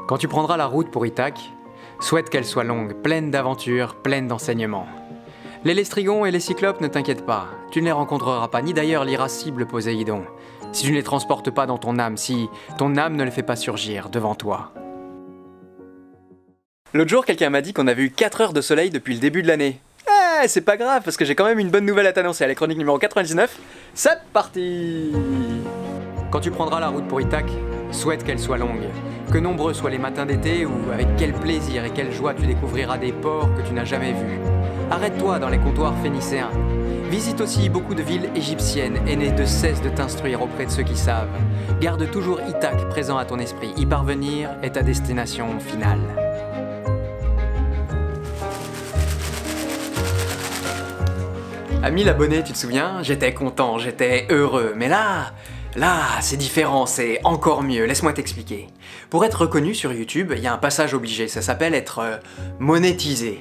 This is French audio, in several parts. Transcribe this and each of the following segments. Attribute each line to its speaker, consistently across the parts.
Speaker 1: Quand tu prendras la route pour Ithac, souhaite qu'elle soit longue, pleine d'aventures, pleine d'enseignements. Les Lestrigons et les Cyclopes, ne t'inquiète pas, tu ne les rencontreras pas, ni d'ailleurs l'irascible Poséidon, si tu ne les transportes pas dans ton âme, si ton âme ne les fait pas surgir devant toi. L'autre jour, quelqu'un m'a dit qu'on avait eu 4 heures de soleil depuis le début de l'année. C'est pas grave, parce que j'ai quand même une bonne nouvelle à t'annoncer. Allez, chronique numéro 99, c'est parti! Quand tu prendras la route pour Ithac, souhaite qu'elle soit longue. Que nombreux soient les matins d'été où, avec quel plaisir et quelle joie tu découvriras des ports que tu n'as jamais vus. Arrête-toi dans les comptoirs phénicéens. Visite aussi beaucoup de villes égyptiennes et ne cesse de t'instruire auprès de ceux qui savent. Garde toujours Ithac présent à ton esprit. Y parvenir est ta destination finale. À 1000 abonnés, tu te souviens? J'étais content, j'étais heureux. Mais là, c'est différent, c'est encore mieux. Laisse-moi t'expliquer. Pour être reconnu sur YouTube, il y a un passage obligé. Ça s'appelle être monétisé.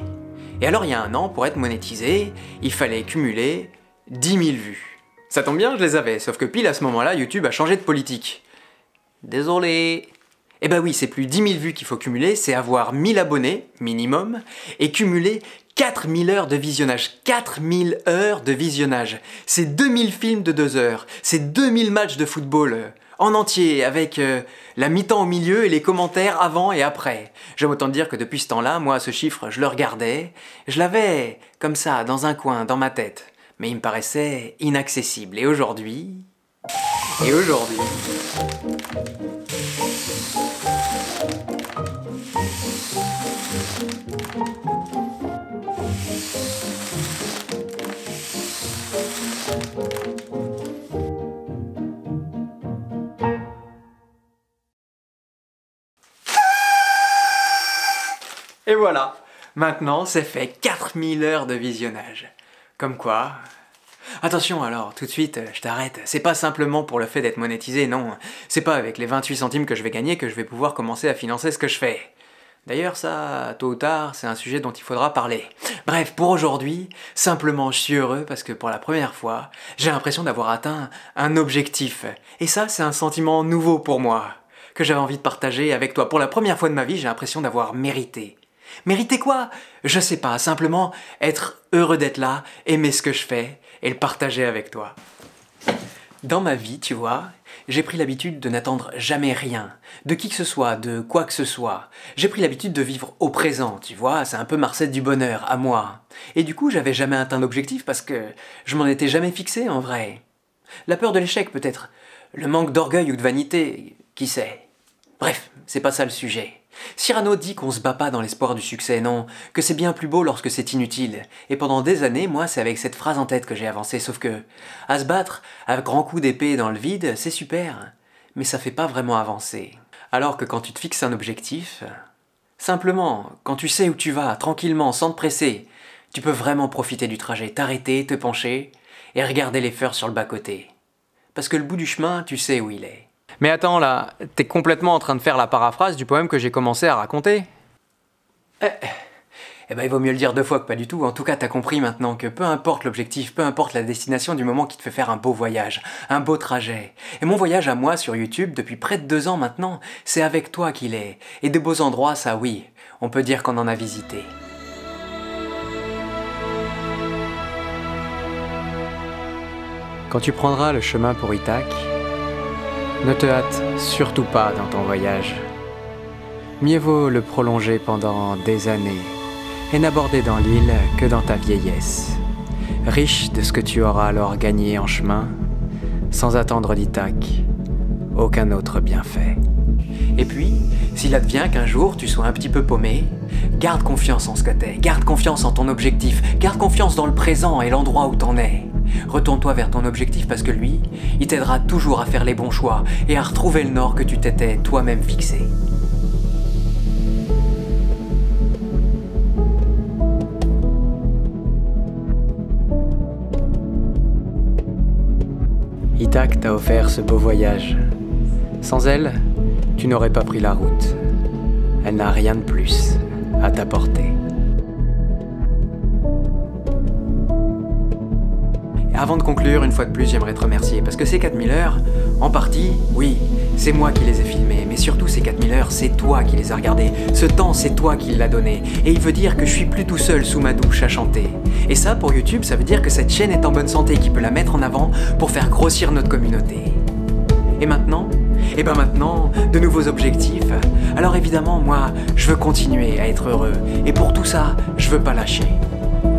Speaker 1: Et alors, il y a un an, pour être monétisé, il fallait cumuler 10 000 vues. Ça tombe bien, je les avais. Sauf que pile à ce moment-là, YouTube a changé de politique. Désolé. Eh ben oui, c'est plus 10 000 vues qu'il faut cumuler, c'est avoir 1000 abonnés, minimum, et cumuler 4000 heures de visionnage. 4000 heures de visionnage. C'est 2000 films de 2 heures. C'est 2000 matchs de football en entier, avec la mi-temps au milieu et les commentaires avant et après. J'aime autant dire que depuis ce temps-là, moi, ce chiffre, je le regardais, je l'avais comme ça, dans un coin, dans ma tête. Mais il me paraissait inaccessible. Et aujourd'hui... Et voilà, maintenant c'est fait 4000 heures de visionnage. Comme quoi... Attention alors, tout de suite, je t'arrête. C'est pas simplement pour le fait d'être monétisé, non. C'est pas avec les 28 centimes que je vais gagner que je vais pouvoir commencer à financer ce que je fais. D'ailleurs ça, tôt ou tard, c'est un sujet dont il faudra parler. Bref, pour aujourd'hui, simplement je suis heureux parce que pour la première fois, j'ai l'impression d'avoir atteint un objectif. Et ça, c'est un sentiment nouveau pour moi, que j'avais envie de partager avec toi. Pour la première fois de ma vie, j'ai l'impression d'avoir mérité. Mériter quoi? Je sais pas, simplement être heureux d'être là, aimer ce que je fais et le partager avec toi. Dans ma vie, tu vois, j'ai pris l'habitude de n'attendre jamais rien, de qui que ce soit, de quoi que ce soit. J'ai pris l'habitude de vivre au présent, tu vois, c'est un peu ma recette du bonheur, à moi. Et du coup, j'avais jamais atteint d'objectif parce que je m'en étais jamais fixé en vrai. La peur de l'échec peut-être, le manque d'orgueil ou de vanité, qui sait. Bref, c'est pas ça le sujet. Cyrano dit qu'on se bat pas dans l'espoir du succès, non, que c'est bien plus beau lorsque c'est inutile. Et pendant des années, moi, c'est avec cette phrase en tête que j'ai avancé, sauf que, à se battre, à grands coups d'épée dans le vide, c'est super, mais ça fait pas vraiment avancer. Alors que quand tu te fixes un objectif, simplement, quand tu sais où tu vas, tranquillement, sans te presser, tu peux vraiment profiter du trajet, t'arrêter, te pencher, et regarder les fleurs sur le bas-côté. Parce que le bout du chemin, tu sais où il est. Mais attends là, t'es complètement en train de faire la paraphrase du poème que j'ai commencé à raconter. Eh ben il vaut mieux le dire 2 fois que pas du tout. En tout cas t'as compris maintenant que peu importe l'objectif, peu importe la destination, du moment qui te fait faire un beau voyage, un beau trajet. Et mon voyage à moi sur YouTube, depuis près de 2 ans maintenant, c'est avec toi qu'il est. Et de beaux endroits, ça oui, on peut dire qu'on en a visité. Quand tu prendras le chemin pour Ithac, ne te hâte surtout pas dans ton voyage. Mieux vaut le prolonger pendant des années et n'aborder dans l'île que dans ta vieillesse, riche de ce que tu auras alors gagné en chemin, sans attendre d'Ithac aucun autre bienfait. Et puis, s'il advient qu'un jour tu sois un petit peu paumé, garde confiance en ce que t'es, garde confiance en ton objectif, garde confiance dans le présent et l'endroit où t'en es. Retourne-toi vers ton objectif parce que lui, il t'aidera toujours à faire les bons choix et à retrouver le nord que tu t'étais toi-même fixé. Ithac t'a offert ce beau voyage. Sans elle, tu n'aurais pas pris la route. Elle n'a rien de plus à t'apporter. Avant de conclure, une fois de plus, j'aimerais te remercier, parce que ces 4000 heures, en partie, oui, c'est moi qui les ai filmées, mais mais surtout ces 4000 heures, c'est toi qui les as regardées. Ce temps, c'est toi qui l'as donné. Et il veut dire que je suis plus tout seul sous ma douche à chanter. Et ça, pour YouTube, ça veut dire que cette chaîne est en bonne santé, qui peut la mettre en avant pour faire grossir notre communauté. Et maintenant ? Et ben maintenant, de nouveaux objectifs. Alors évidemment, moi, je veux continuer à être heureux. Et pour tout ça, je veux pas lâcher.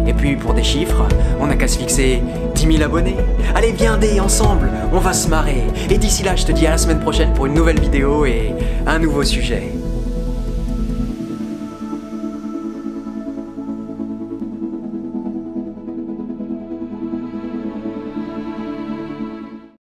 Speaker 1: Et puis pour des chiffres, on n'a qu'à se fixer 10 000 abonnés. Allez, viens dès ensemble, on va se marrer. Et d'ici là, je te dis à la semaine prochaine pour une nouvelle vidéo et un nouveau sujet.